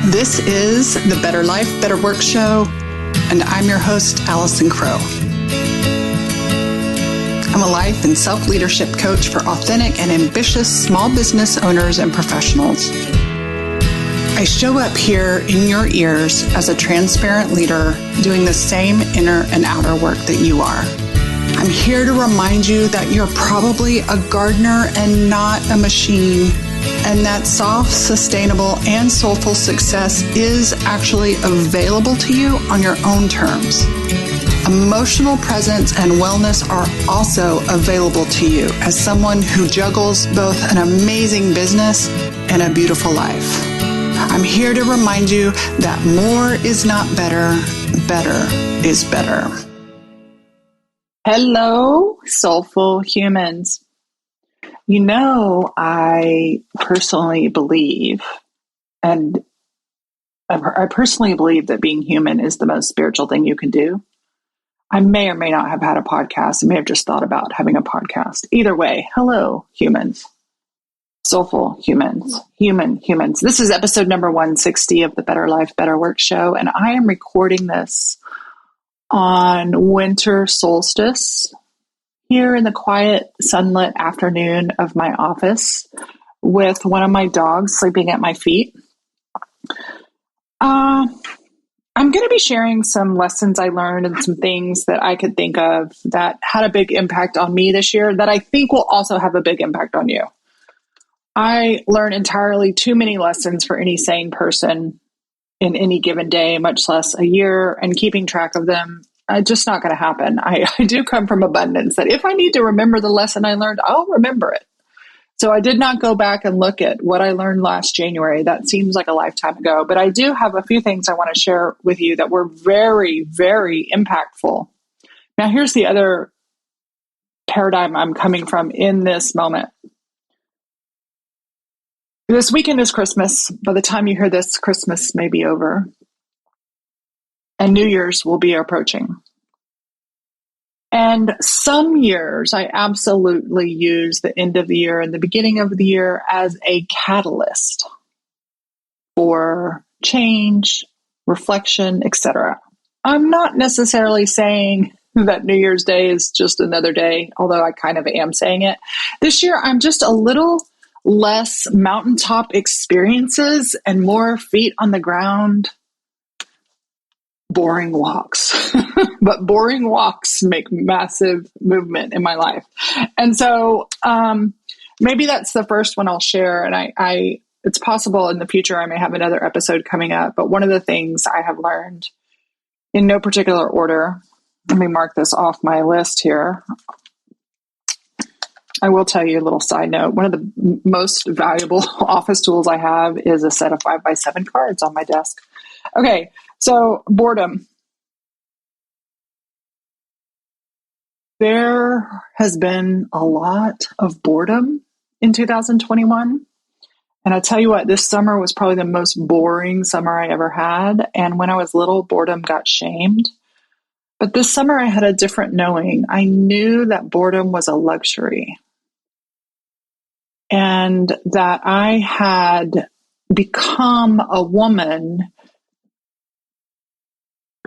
This is the Better Life, Better Work Show, and I'm your host, Allison Crow. I'm a life and self-leadership coach for authentic and ambitious small business owners and professionals. I show up here in your ears as a transparent leader doing the same inner and outer work that you are. I'm here to remind you that you're probably a gardener and not a machine, and that soft, sustainable, and soulful success is actually available to you on your own terms. Emotional presence and wellness are also available to you as someone who juggles both an amazing business and a beautiful life. I'm here to remind you that more is not better, better is better. Hello, soulful humans. You know, I personally believe, and I personally believe that being human is the most spiritual thing you can do. I may or may not have had a podcast. I may have just thought about having a podcast. Either way, hello, humans. Soulful humans. Humans. This is episode number 160 of the Better Life, Better Work Show, and I am recording this on winter solstice here in the quiet, sunlit afternoon of my office with one of my dogs sleeping at my feet. I'm going to be sharing some lessons I learned and some things that I could think of that had a big impact on me this year that I think will also have a big impact on you. I learn entirely too many lessons for any sane person in any given day, much less a year, and keeping track of them, just not going to happen. I do come from abundance that if I need to remember the lesson I learned, I'll remember it. So I did not go back and look at what I learned last January. That seems like a lifetime ago, but I do have a few things I want to share with you that were very, very impactful. Now, here's the other paradigm I'm coming from in this moment. This weekend is Christmas. By the time you hear this, Christmas may be over, and New Year's will be approaching. And some years, I absolutely use the end of the year and the beginning of the year as a catalyst for change, reflection, etc. I'm not necessarily saying that New Year's Day is just another day, although I kind of am saying it. This year, I'm just a little less mountaintop experiences and more feet on the ground, boring walks. But boring walks make massive movement in my life. And so maybe that's the first one I'll share. And I it's possible in the future I may have another episode coming up. But one of the things I have learned in no particular order, let me mark this off my list here. I will tell you a little side note. One of the most valuable office tools I have is a set of 5x7 cards on my desk. Okay, so boredom. There has been a lot of boredom in 2021. And I tell you what, this summer was probably the most boring summer I ever had. And when I was little, boredom got shamed. But this summer I had a different knowing. I knew that boredom was a luxury. And that I had become a woman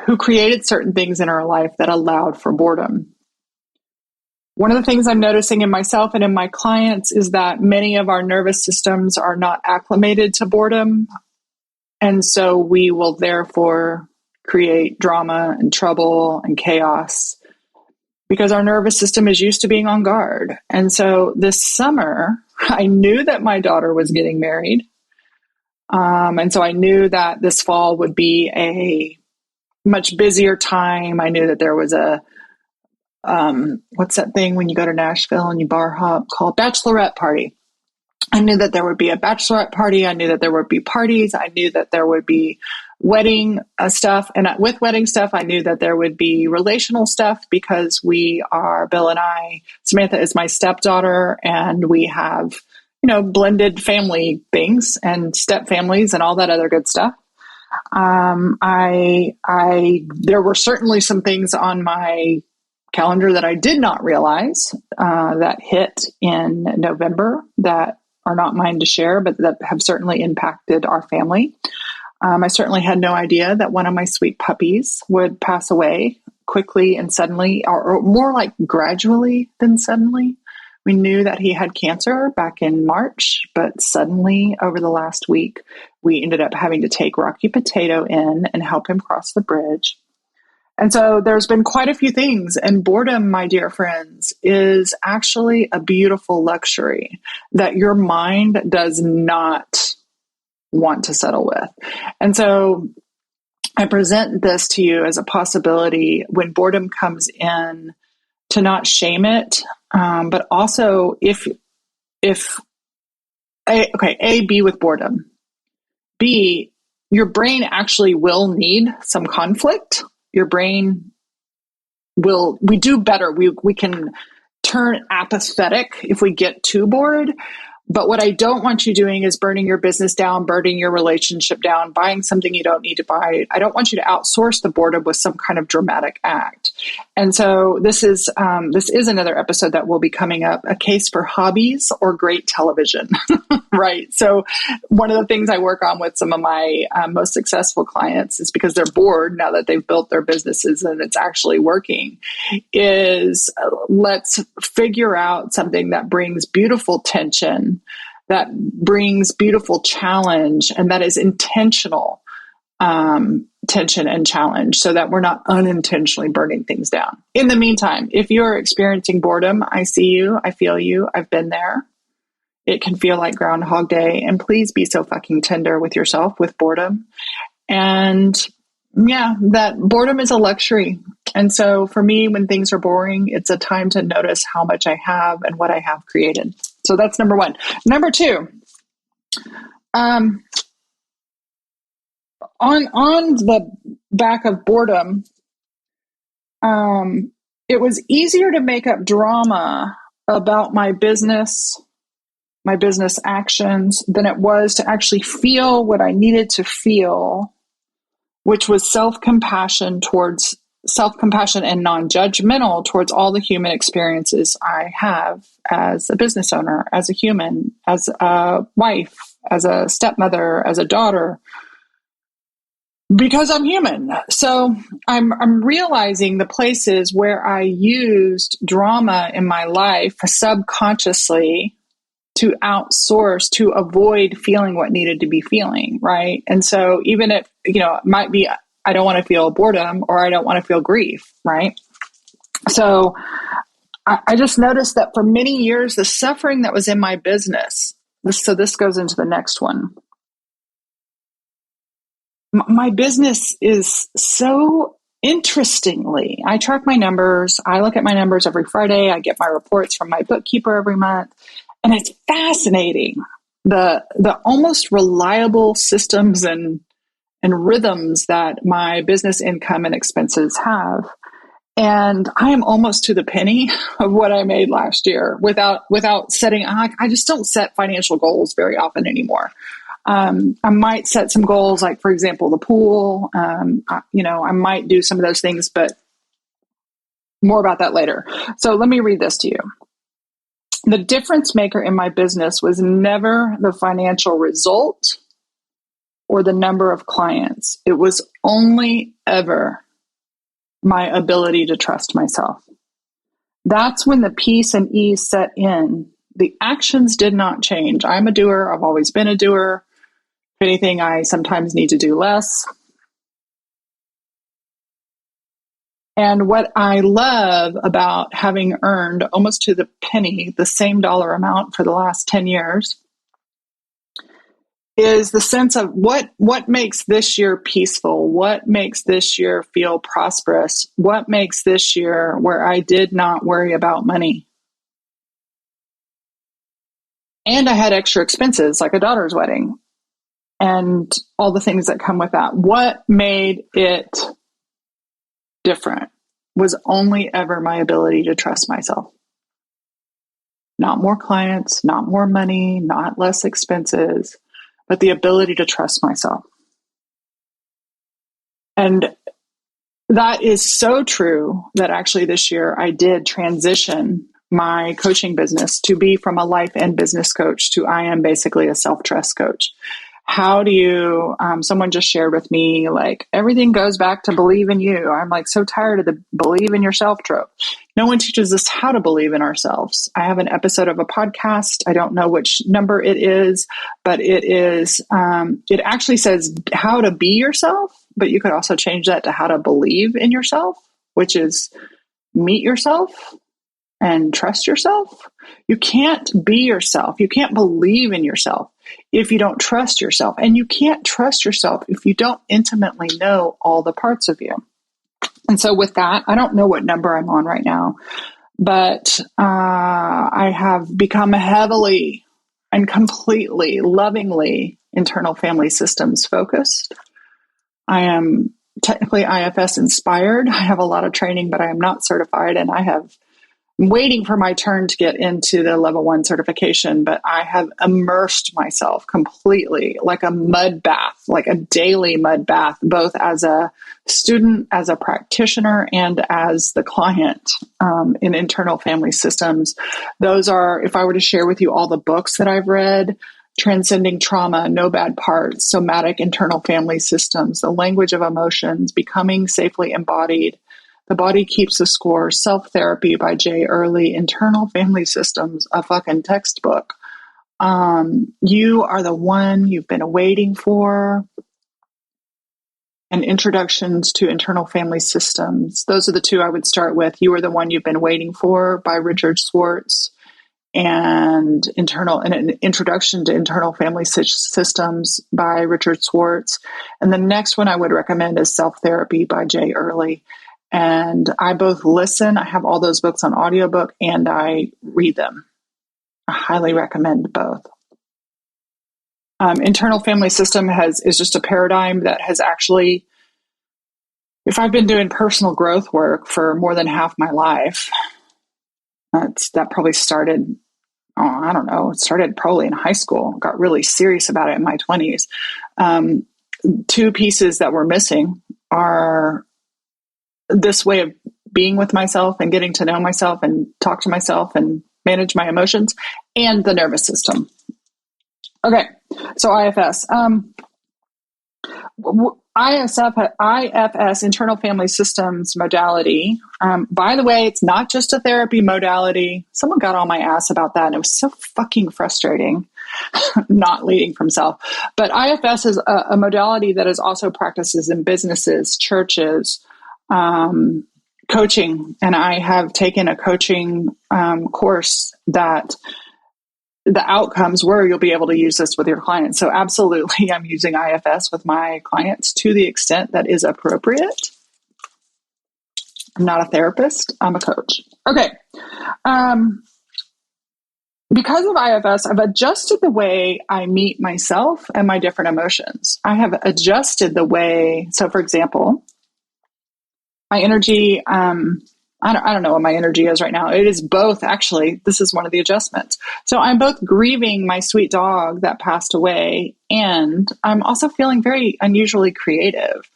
who created certain things in her life that allowed for boredom. One of the things I'm noticing in myself and in my clients is that many of our nervous systems are not acclimated to boredom. And so we will therefore create drama and trouble and chaos because our nervous system is used to being on guard. And so this summer, I knew that my daughter was getting married. And so I knew that this fall would be a much busier time. I knew that there was a, what's that thing when you go to Nashville and you bar hop called bachelorette party. I knew that there would be a bachelorette party. I knew that there would be parties. I knew that there would be wedding stuff. And with wedding stuff, I knew that there would be relational stuff because Bill and I, Samantha is my stepdaughter, and we have, blended family things and step families and all that other good stuff. There were certainly some things on my calendar that I did not realize that hit in November that are not mine to share, but that have certainly impacted our family. I certainly had no idea that one of my sweet puppies would pass away quickly and suddenly, or more like gradually than suddenly. We knew that he had cancer back in March, but suddenly over the last week, we ended up having to take Rocky Potato in and help him cross the bridge. And so there's been quite a few things. And boredom, my dear friends, is actually a beautiful luxury that your mind does not want to settle with. And so I present this to you as a possibility when boredom comes in, to not shame it, but also be with boredom. B, your brain actually will need some conflict. Your brain we do better. We can turn apathetic if we get too bored. But what I don't want you doing is burning your business down, burning your relationship down, buying something you don't need to buy. I don't want you to outsource the boredom with some kind of dramatic act. And so this is another episode that will be coming up, a case for hobbies or great television, right? So one of the things I work on with some of my most successful clients is because they're bored now that they've built their businesses and it's actually working, is let's figure out something that brings beautiful tension, that brings beautiful challenge, and that is intentional tension and challenge, so that we're not unintentionally burning things down. In the meantime, if you're experiencing boredom, I see you, I feel you, I've been there. It can feel like Groundhog Day, and please be so fucking tender with yourself with boredom. And yeah, that boredom is a luxury. And so for me, when things are boring, it's a time to notice how much I have and what I have created. So that's number one. Number two, on the back of boredom, it was easier to make up drama about my business actions, than it was to actually feel what I needed to feel, which was self-compassion and non-judgmental towards all the human experiences I have as a business owner, as a human, as a wife, as a stepmother, as a daughter, because I'm human. So I'm realizing the places where I used drama in my life subconsciously to outsource, to avoid feeling what needed to be feeling, right? And so even if, it might be, I don't want to feel boredom or I don't want to feel grief, right? So I just noticed that for many years, the suffering that was in my business, so this goes into the next one. My business is so interestingly, I track my numbers. I look at my numbers every Friday. I get my reports from my bookkeeper every month. And it's fascinating, the almost reliable systems and rhythms that my business income and expenses have. And I am almost to the penny of what I made last year without setting, I just don't set financial goals very often anymore. I might set some goals, like, for example, the pool. I might do some of those things, but more about that later. So let me read this to you. The difference maker in my business was never the financial result or the number of clients. It was only ever my ability to trust myself. That's when the peace and ease set in. The actions did not change. I'm a doer. I've always been a doer. If anything, I sometimes need to do less. And what I love about having earned almost to the penny the same dollar amount for the last 10 years is the sense of what makes this year peaceful, what makes this year feel prosperous, what makes this year where I did not worry about money. And I had extra expenses like a daughter's wedding and all the things that come with that. What made it different was only ever my ability to trust myself. Not more clients, not more money, not less expenses, but the ability to trust myself. And that is so true that actually this year I did transition my coaching business to be from a life and business coach to I am basically a self-trust coach. How do you, someone just shared with me, like, everything goes back to believe in you. I'm like so tired of the believe in yourself trope. No one teaches us how to believe in ourselves. I have an episode of a podcast. I don't know which number it is, but it actually says how to be yourself, but you could also change that to how to believe in yourself, which is meet yourself and trust yourself. You can't be yourself. You can't believe in yourself if you don't trust yourself. And you can't trust yourself if you don't intimately know all the parts of you. And so with that, I don't know what number I'm on right now, but I have become heavily and completely, lovingly internal family systems focused. I am technically IFS inspired. I have a lot of training, but I am not certified, and I'm waiting for my turn to get into the level 1 certification, but I have immersed myself completely like a mud bath, like a daily mud bath, both as a student, as a practitioner, and as the client in internal family systems. Those are, if I were to share with you all the books that I've read: Transcending Trauma, No Bad Parts, Somatic Internal Family Systems, The Language of Emotions, Becoming Safely Embodied, The Body Keeps the Score, Self-Therapy by Jay Early, Internal Family Systems, a fucking textbook. You Are the One You've Been Waiting For, and Introductions to Internal Family Systems. Those are the two I would start with. You Are the One You've Been Waiting For by Richard Schwartz, and an Introduction to Internal Family Systems by Richard Schwartz. And the next one I would recommend is Self-Therapy by Jay Early. And I both listen, I have all those books on audiobook, and I read them. I highly recommend both. Internal family system is just a paradigm that has actually, if I've been doing personal growth work for more than half my life, that probably started, I don't know, it started probably in high school. Got really serious about it in my 20s. Two pieces that were missing are this way of being with myself and getting to know myself and talk to myself and manage my emotions, and the nervous system. Okay, so IFS. IFS, Internal Family Systems modality. By the way, it's not just a therapy modality. Someone got on my ass about that, and it was so fucking frustrating, not leading from self. But IFS is a modality that is also practices in businesses, churches, coaching. And I have taken a coaching course that the outcomes were you'll be able to use this with your clients. So absolutely, I'm using IFS with my clients to the extent that is appropriate. I'm not a therapist, I'm a coach. Okay. Because of IFS, I've adjusted the way I meet myself and my different emotions. I have adjusted the way, so for example, my energy, I don't know what my energy is right now. It is both, actually. This is one of the adjustments. So I'm both grieving my sweet dog that passed away, and I'm also feeling very unusually creative.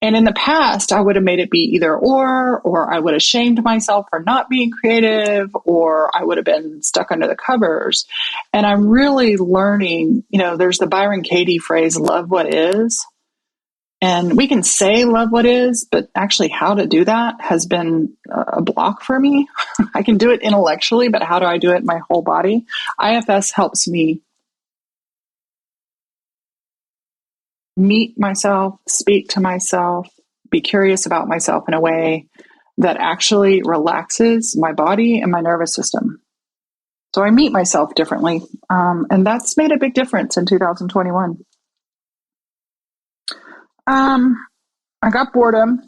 And in the past, I would have made it be either or I would have shamed myself for not being creative, or I would have been stuck under the covers. And I'm really learning, there's the Byron Katie phrase, love what is. And we can say love what is, but actually how to do that has been a block for me. I can do it intellectually, but how do I do it in my whole body? IFS helps me meet myself, speak to myself, be curious about myself in a way that actually relaxes my body and my nervous system. So I meet myself differently. And that's made a big difference in 2021. I got boredom.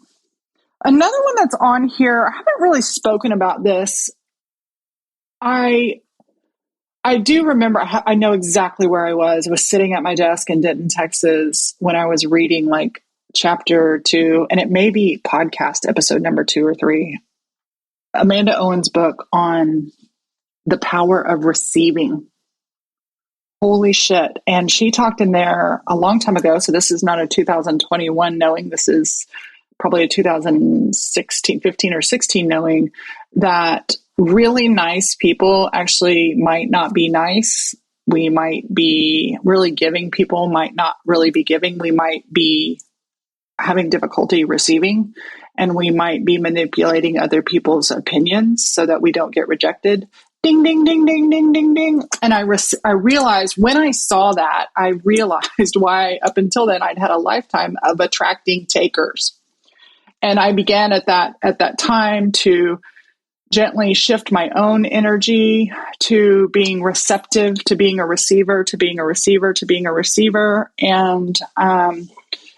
Another one that's on here, I haven't really spoken about this. I do remember, I know exactly where I was. I was sitting at my desk in Denton, Texas, when I was reading like chapter 2, and it may be podcast episode number 2 or 3, Amanda Owen's book on the power of receiving. Holy shit. And she talked in there a long time ago. So this is not a 2021 knowing. This is probably a 2016, 15 or 16 knowing that really nice people actually might not be nice. We might be really giving, people might not really be giving. We might be having difficulty receiving, and we might be manipulating other people's opinions so that we don't get rejected. Ding, ding, ding, ding, ding, ding, ding. And I realized when I saw that, I realized why up until then I'd had a lifetime of attracting takers. And I began at that time to gently shift my own energy to being receptive, to being a receiver, to being a receiver, to being a receiver. And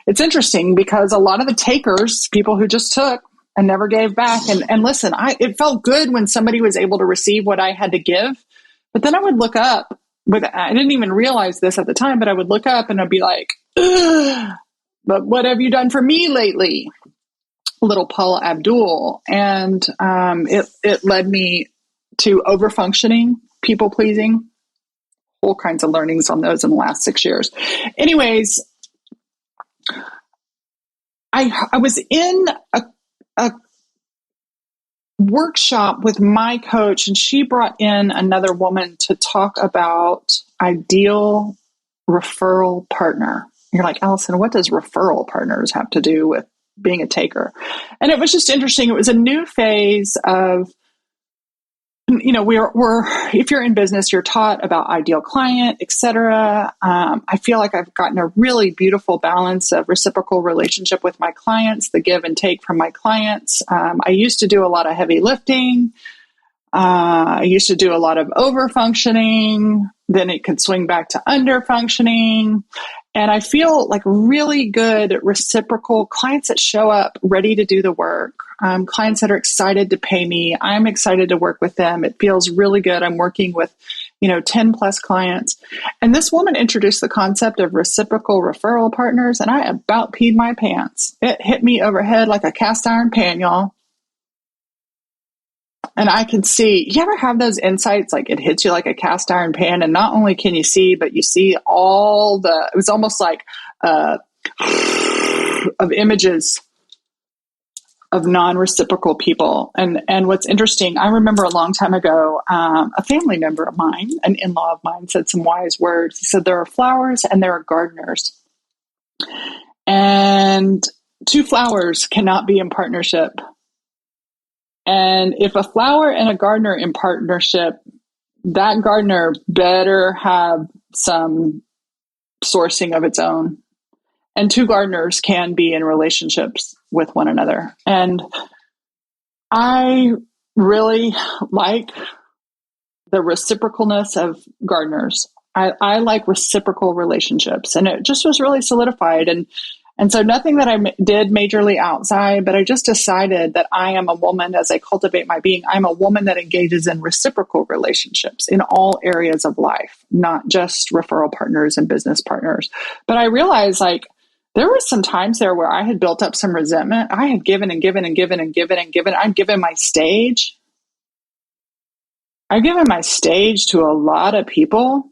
it's interesting because a lot of the takers, people who just took and never gave back. And listen, it felt good when somebody was able to receive what I had to give. But then I would look up, I didn't even realize this at the time, but I would look up and I'd be like, ugh, but what have you done for me lately? Little Paula Abdul. And it led me to overfunctioning, people pleasing, all kinds of learnings on those in the last 6 years. Anyways, I was in a workshop with my coach, and she brought in another woman to talk about ideal referral partner. You're like, Allison, what does referral partners have to do with being a taker? And it was just interesting. It was a new phase of, we're if you're in business, you're taught about ideal client, etc. I feel like I've gotten a really beautiful balance of reciprocal relationship with my clients, the give and take from my clients. I used to do a lot of heavy lifting. I used to do a lot of over functioning. Then it could swing back to under functioning. And I feel like really good reciprocal clients that show up ready to do the work, clients that are excited to pay me. I'm excited to work with them. It feels really good. I'm working with, 10 plus clients. And this woman introduced the concept of reciprocal referral partners, and I about peed my pants. It hit me overhead like a cast iron pan, y'all. And I can see, you ever have those insights, like it hits you like a cast iron pan, and not only can you see, but you see it was almost like of images of non-reciprocal people. And what's interesting, I remember a long time ago, a family member of mine, an in-law of mine, said some wise words. He said, there are flowers and there are gardeners. And two flowers cannot be in partnership. And if a flower and a gardener in partnership, that gardener better have some sourcing of its own. And two gardeners can be in relationships with one another. And I really like the reciprocalness of gardeners. I like reciprocal relationships. And it just was really solidified. And so nothing that I did majorly outside, but I just decided that I am a woman as I cultivate my being. I'm a woman that engages in reciprocal relationships in all areas of life, not just referral partners and business partners. But I realized there were some times there where I had built up some resentment. I had given and given and given and given and given. I'd given my stage. I've given my stage to a lot of people.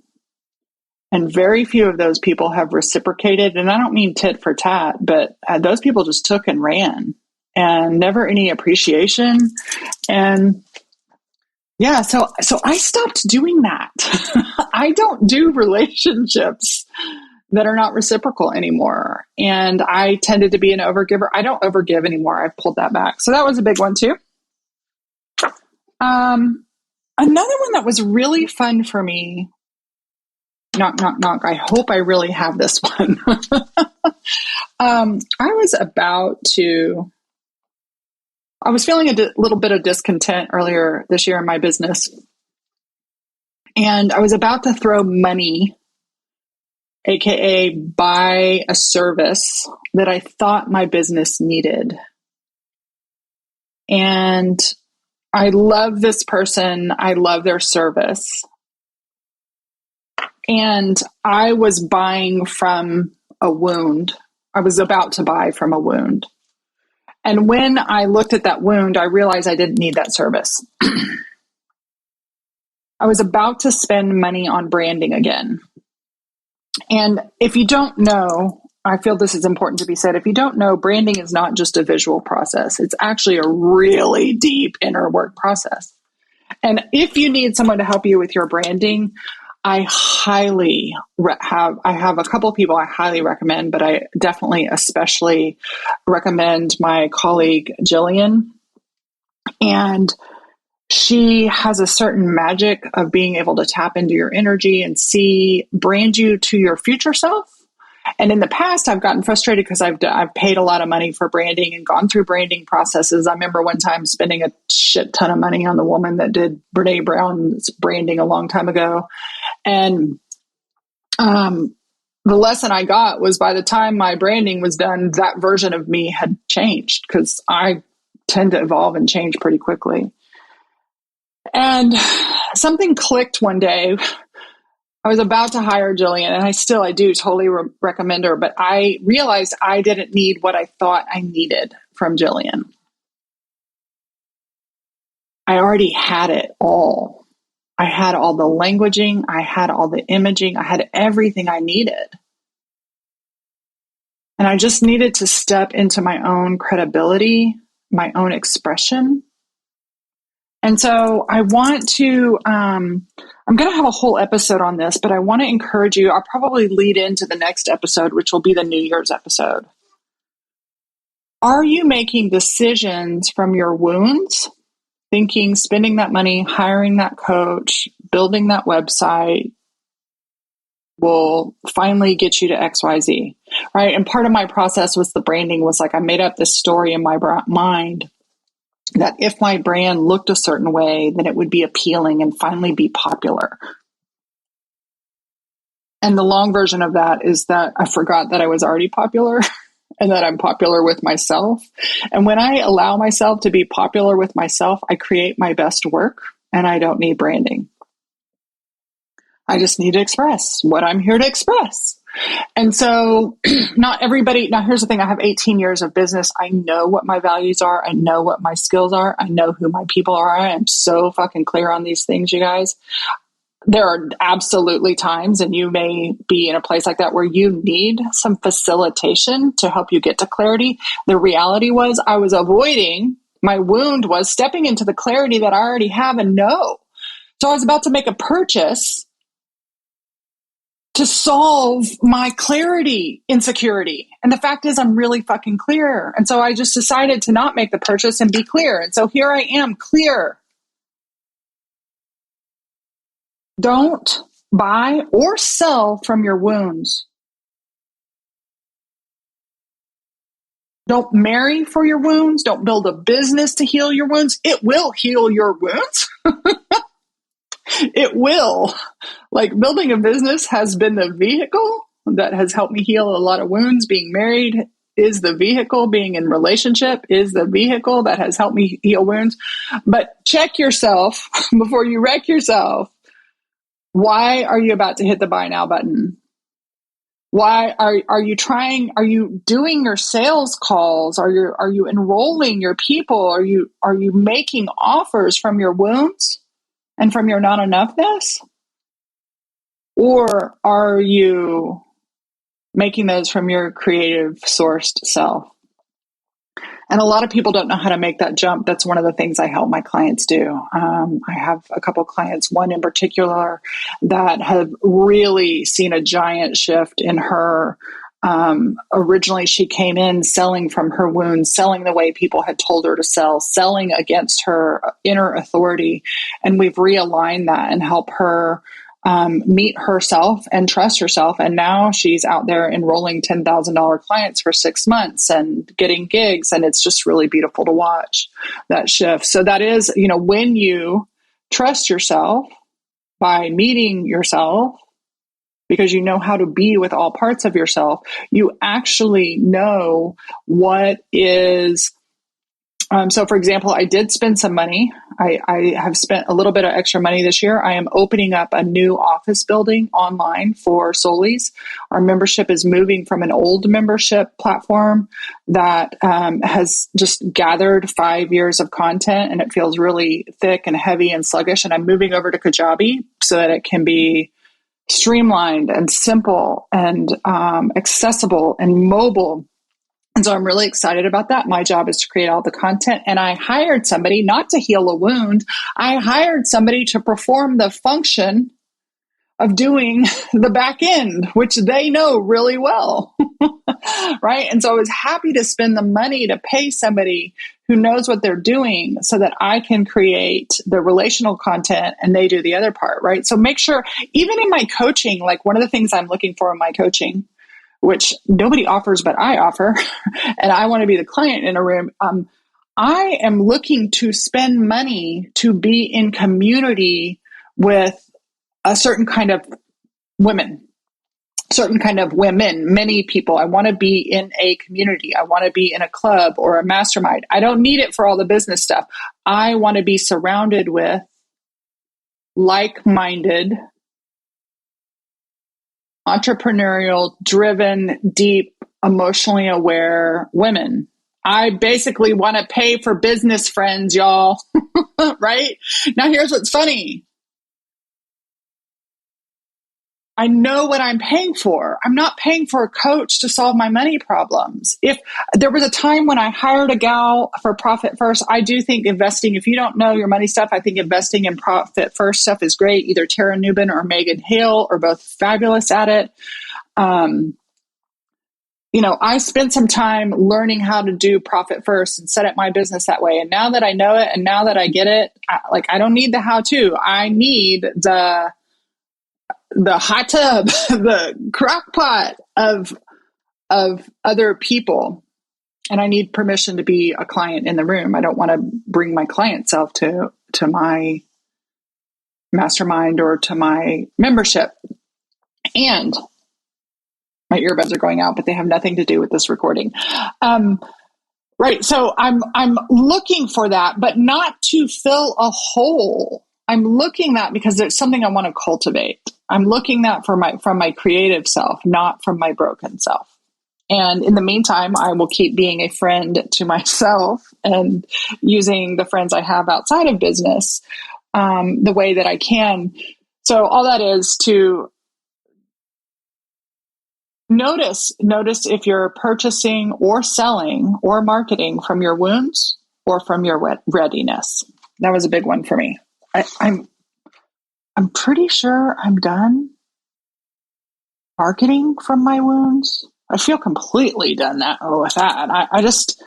And very few of those people have reciprocated. And I don't mean tit for tat, but those people just took and ran and never any appreciation. And yeah, so I stopped doing that. I don't do relationships that are not reciprocal anymore. And I tended to be an overgiver. I don't overgive anymore. I've pulled that back. So that was a big one too. Another one that was really fun for me, knock, knock, knock. I hope I really have this one. I was feeling a little bit of discontent earlier this year in my business. And I was about to throw money, AKA buy a service that I thought my business needed. And I love this person. I love their service. And I was buying from a wound. I was about to buy from a wound. And when I looked at that wound, I realized I didn't need that service. I was about to spend money on branding again. And if you don't know, I feel this is important to be said. If you don't know, branding is not just a visual process. It's actually a really deep inner work process. And if you need someone to help you with your branding, I have a couple of people I highly recommend, but I definitely especially recommend my colleague Jillian. And she has a certain magic of being able to tap into your energy and brand you to your future self. And in the past, I've gotten frustrated because I've paid a lot of money for branding and gone through branding processes. I remember one time spending a shit ton of money on the woman that did Brene Brown's branding a long time ago. And the lesson I got was by the time my branding was done, that version of me had changed, because I tend to evolve and change pretty quickly. And something clicked one day. I was about to hire Jillian, and I do totally recommend her, but I realized I didn't need what I thought I needed from Jillian. I already had it all. I had all the languaging, I had all the imaging, I had everything I needed. And I just needed to step into my own credibility, my own expression. And so I want to, I'm going to have a whole episode on this, but I want to encourage you. I'll probably lead into the next episode, which will be the New Year's episode. Are you making decisions from your wounds, thinking, spending that money, hiring that coach, building that website will finally get you to XYZ, right? And part of my process was the branding was like, I made up this story in my mind that if my brand looked a certain way, then it would be appealing and finally be popular. And the long version of that is that I forgot that I was already popular and that I'm popular with myself. And when I allow myself to be popular with myself, I create my best work, and I don't need branding. I just need to express what I'm here to express. And so not everybody, now here's the thing, I have 18 years of business. I know what my values are. I know what my skills are. I know who my people are. I am so fucking clear on these things, you guys. There are absolutely times, and you may be in a place like that, where you need some facilitation to help you get to clarity. The reality was I was avoiding, my wound was stepping into the clarity that I already have and know. So I was about to make a purchase to solve my clarity insecurity. And the fact is, I'm really fucking clear. And so I just decided to not make the purchase and be clear. And so here I am, clear. Don't buy or sell from your wounds. Don't marry for your wounds. Don't build a business to heal your wounds. It will heal your wounds. It will. Like, building a business has been the vehicle that has helped me heal a lot of wounds. Being married is the vehicle. Being in relationship is the vehicle that has helped me heal wounds. But check yourself before you wreck yourself. Why are you about to hit the buy now button? Why are you trying? Are you doing your sales calls? Are you enrolling your people? Are you making offers from your wounds and from your not enoughness? Or are you making those from your creative sourced self? And a lot of people don't know how to make that jump. That's one of the things I help my clients do. I have a couple of clients, one in particular, that have really seen a giant shift in her. Originally, she came in selling from her wounds, selling the way people had told her to sell, selling against her inner authority. And we've realigned that and help her meet herself and trust herself. And now she's out there enrolling $10,000 clients for 6 months and getting gigs. And it's just really beautiful to watch that shift. So that is, when you trust yourself by meeting yourself, because you know how to be with all parts of yourself, you actually know what is. So, for example, I did spend some money. I have spent a little bit of extra money this year. I am opening up a new office building online for Soulies. Our membership is moving from an old membership platform that has just gathered 5 years of content, and it feels really thick and heavy and sluggish. And I'm moving over to Kajabi so that it can be streamlined and simple and accessible and mobile. And so I'm really excited about that. My job is to create all the content. And I hired somebody not to heal a wound. I hired somebody to perform the function of doing the back end, which they know really well. Right. And so I was happy to spend the money to pay somebody who knows what they're doing so that I can create the relational content and they do the other part. Right. So make sure, even in my coaching, like one of the things I'm looking for in my coaching, which nobody offers, but I offer, and I want to be the client in a room. I am looking to spend money to be in community with a certain kind of women, many people. I want to be in a community. I want to be in a club or a mastermind. I don't need it for all the business stuff. I want to be surrounded with like-minded, entrepreneurial, driven, deep, emotionally aware women. I basically want to pay for business friends, y'all. Right? Now, here's what's funny. I know what I'm paying for. I'm not paying for a coach to solve my money problems. If there was a time when I hired a gal for Profit First, I do think investing, if you don't know your money stuff, I think investing in Profit First stuff is great. Either Tara Newbin or Megan Hale are both fabulous at it. I spent some time learning how to do Profit First and set up my business that way. And now that I know it and now that I get it, I don't need the how-to. I need the hot tub, the crock pot of other people. And I need permission to be a client in the room. I don't want to bring my client self to my mastermind or to my membership. And my earbuds are going out, but they have nothing to do with this recording. Right. So I'm looking for that, but not to fill a hole. I'm looking that because there's something I want to cultivate. I'm looking that from my creative self, not from my broken self. And in the meantime, I will keep being a friend to myself and using the friends I have outside of business the way that I can. So all that is to notice if you're purchasing or selling or marketing from your wounds or from your readiness. That was a big one for me. I'm pretty sure I'm done marketing from my wounds. I feel completely done with that. I just,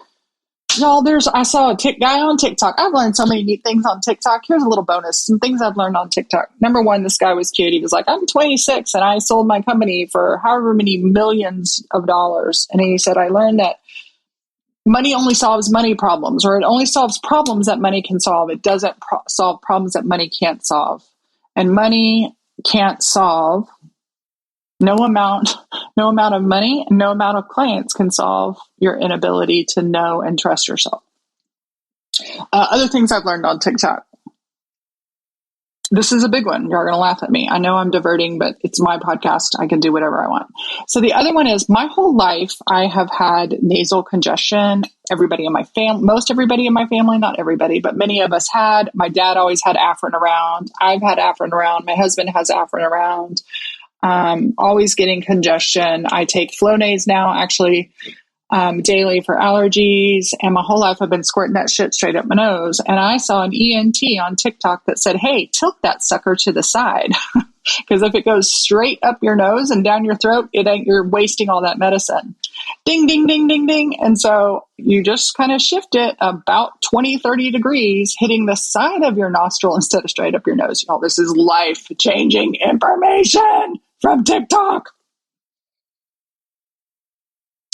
y'all, I saw a guy on TikTok. I've learned so many neat things on TikTok. Here's a little bonus. Some things I've learned on TikTok. Number one, this guy was cute. He was like, I'm 26 and I sold my company for however many millions of dollars. And he said, I learned that money only solves money problems, or it only solves problems that money can solve. It doesn't solve problems that money can't solve. And money can't solve. No amount of money, no amount of clients can solve your inability to know and trust yourself. Other things I've learned on TikTok. This is a big one. You're going to laugh at me. I know I'm diverting, but it's my podcast. I can do whatever I want. So the other one is, my whole life, I have had nasal congestion. Most everybody in my family, not everybody, but many of us had. My dad always had Afrin around. I've had Afrin around. My husband has Afrin around. Always getting congestion. I take Flonase now, actually, daily for allergies. And my whole life I've been squirting that shit straight up my nose. And I saw an ENT on TikTok that said, hey, tilt that sucker to the side. Because if it goes straight up your nose and down your throat, you're wasting all that medicine. Ding, ding, ding, ding, ding. And so you just kind of shift it about 20, 30 degrees, hitting the side of your nostril instead of straight up your nose. Y'all, this is life-changing information from TikTok.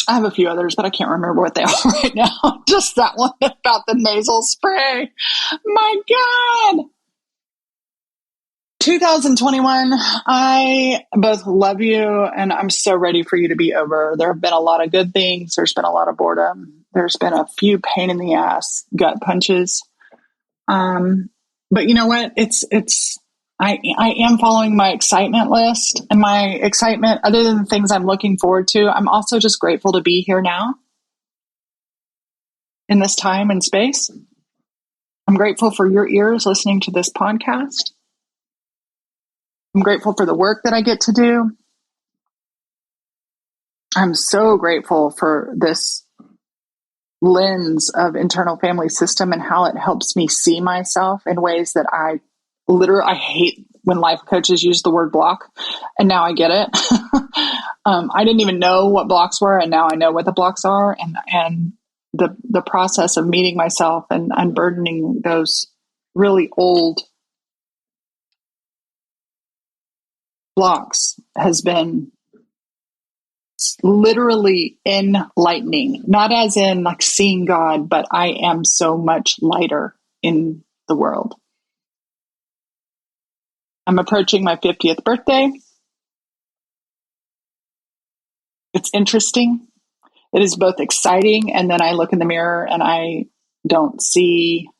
I have a few others, but I can't remember what they are right now. Just that one about the nasal spray. My God. 2021, I both love you and I'm so ready for you to be over. There have been a lot of good things. There's been a lot of boredom. There's been a few pain in the ass gut punches. But you know what? I am following my excitement list, and my excitement, other than the things I'm looking forward to, I'm also just grateful to be here now in this time and space. I'm grateful for your ears listening to this podcast. I'm grateful for the work that I get to do. I'm so grateful for this lens of internal family system and how it helps me see myself in ways that I hate when life coaches use the word block, and now I get it. I didn't even know what blocks were, and now I know what the blocks are, and the process of meeting myself and unburdening those really old blocks has been literally enlightening, not as in like seeing God, but I am so much lighter in the world. I'm approaching my 50th birthday. It's interesting. It is both exciting, and then I look in the mirror and I don't see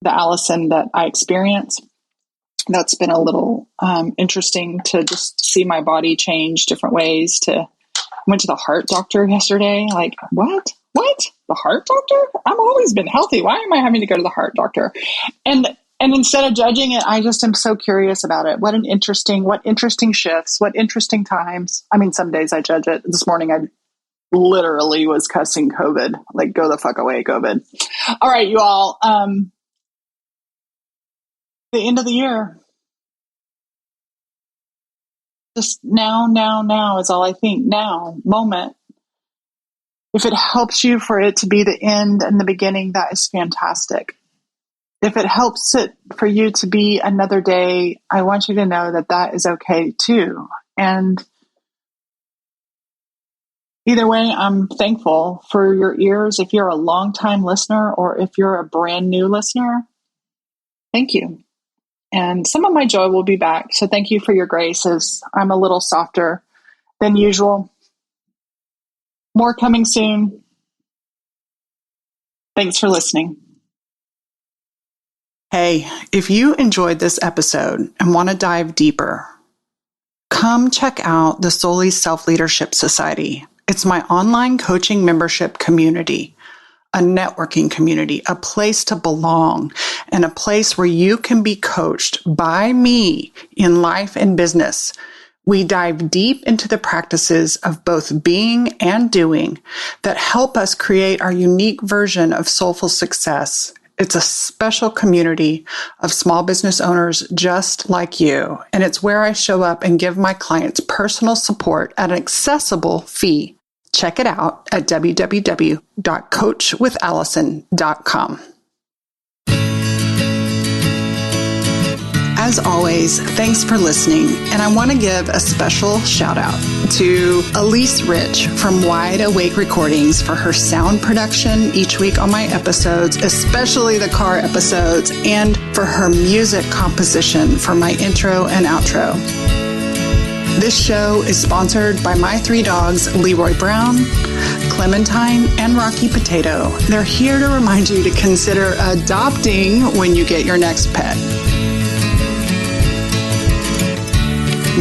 the Allison that I experienced. That's been a little interesting to just see my body change different ways. Went to the heart doctor yesterday. Like, what? The heart doctor? I've always been healthy. Why am I having to go to the heart doctor? And instead of judging it, I just am so curious about it. What interesting shifts, what interesting times. I mean, some days I judge it. This morning I literally was cussing COVID. Like, go the fuck away, COVID. All right, you all. The end of the year. Just now is all I think. Now, moment. If it helps you for it to be the end and the beginning, that is fantastic. If it helps it for you to be another day, I want you to know that that is okay too. And either way, I'm thankful for your ears. If you're a longtime listener or if you're a brand new listener, thank you. And some of my joy will be back. So thank you for your grace as I'm a little softer than usual. More coming soon. Thanks for listening. Hey, if you enjoyed this episode and want to dive deeper, come check out the Solely Self-Leadership Society. It's my online coaching membership community, a networking community, a place to belong, and a place where you can be coached by me in life and business. We dive deep into the practices of both being and doing that help us create our unique version of soulful success. It's a special community of small business owners just like you, and it's where I show up and give my clients personal support at an accessible fee. Check it out at www.coachwithallison.com. As always, thanks for listening, and I want to give a special shout out to Elise Rich from Wide Awake Recordings for her sound production each week on my episodes, especially the car episodes, and for her music composition for my intro and outro. This show is sponsored by my 3 dogs, Leroy Brown, Clementine, and Rocky Potato. They're here to remind you to consider adopting when you get your next pet.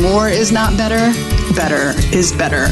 More is not better. Better is better.